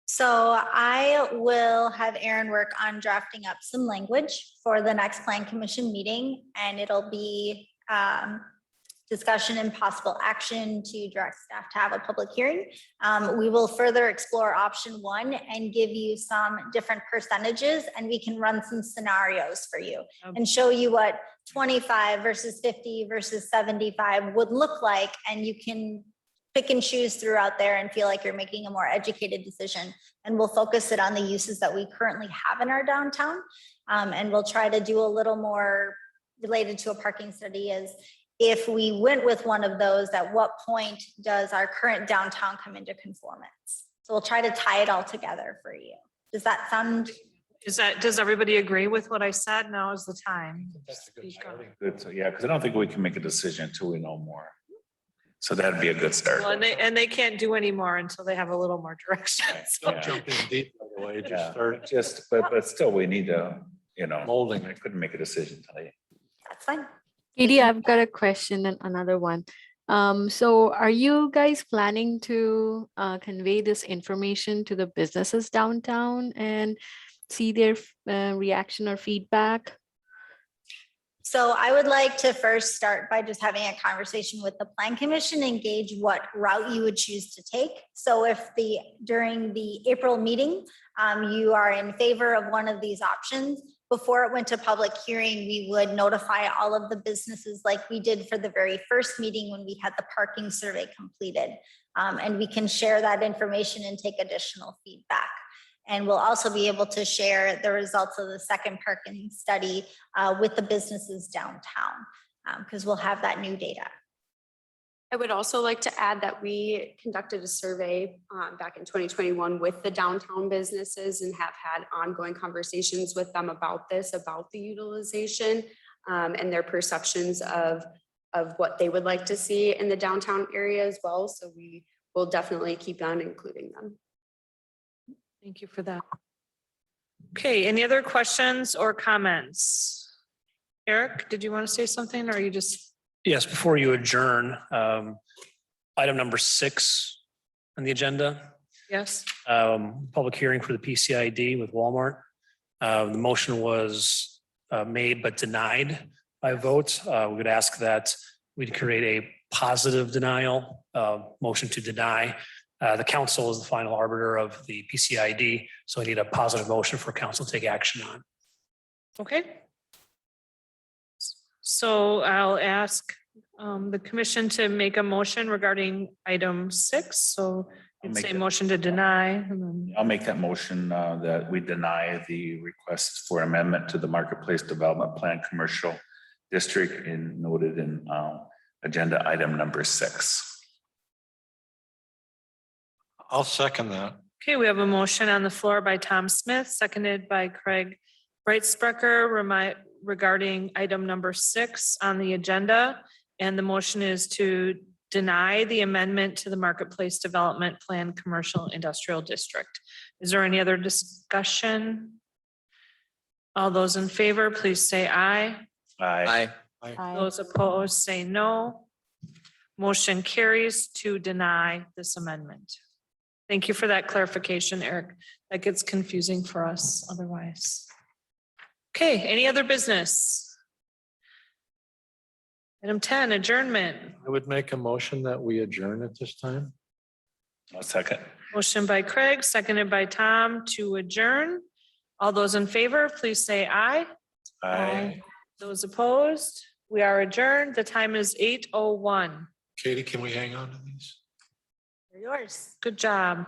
So I will have Aaron work on drafting up some language for the next Plan Commission meeting, and it'll be discussion and possible action to direct staff to have a public hearing. We will further explore option one and give you some different percentages, and we can run some scenarios for you and show you what 25 versus 50 versus 75 would look like, and you can pick and choose throughout there and feel like you're making a more educated decision. And we'll focus it on the uses that we currently have in our downtown. And we'll try to do a little more related to a parking study is if we went with one of those, at what point does our current downtown come into conformance? So we'll try to tie it all together for you. Does that sound? Does everybody agree with what I said? Now is the time. That's a good Speak up. starting. Good, so yeah, because I don't think we can make a decision until we know more. So that'd be a good start. Well, and they can't do any more until they have a little more direction. So Don't jump in deep, by the way, just Yeah, start but still, we need to, molding I it. couldn't make a decision tonight. That's fine. Katie, I've got a question and another one. So are you guys planning to convey this information to the businesses downtown and see their reaction or feedback? So I would like to first start by just having a conversation with the Plan Commission and gauge what route you would choose to take. So if during the April meeting, you are in favor of one of these options, before it went to public hearing, we would notify all of the businesses like we did for the very first meeting when we had the parking survey completed. And we can share that information and take additional feedback. And we'll also be able to share the results of the second parking study with the businesses downtown, because we'll have that new data. I would also like to add that we conducted a survey back in 2021 with the downtown businesses and have had ongoing conversations with them about this, about the utilization and their perceptions of what they would like to see in the downtown area as well. So we will definitely keep on including them. Thank you for that. Okay, any other questions or comments? Eric, did you want to say something or are you just? Yes, before you adjourn, item number 6 on the agenda, Yes. public hearing for the PCID with Walmart. The motion was made but denied by vote. We would ask that we'd create a positive denial, motion to deny. The council is the final arbiter of the PCID, so I need a positive motion for council to take action on. Okay. So I'll ask the commission to make a motion regarding item 6. So you'd make say that. motion to deny and then, I'll make that motion that we deny the request for amendment to the Marketplace Development Plan Commercial District and noted in agenda item number 6. I'll second that. okay, we have a motion on the floor by Tom Smith, seconded by Craig Brightsprecher regarding item number 6 on the agenda. And the motion is to deny the amendment to the Marketplace Development Plan Commercial Industrial District. Is there any other discussion? All those in favor, please say aye. Aye. Those opposed, say no. Motion carries to deny this amendment. Thank you for that clarification, Eric. That gets confusing for us otherwise. Okay, any other business? Item 10, adjournment. I would make a motion that we adjourn at this time. I'll second. Motion by Craig, seconded by Tom to adjourn. All those in favor, please say aye. Aye. Those opposed, we are adjourned. The time is 8:01. Katie, can we hang on to these? Yours. Good job.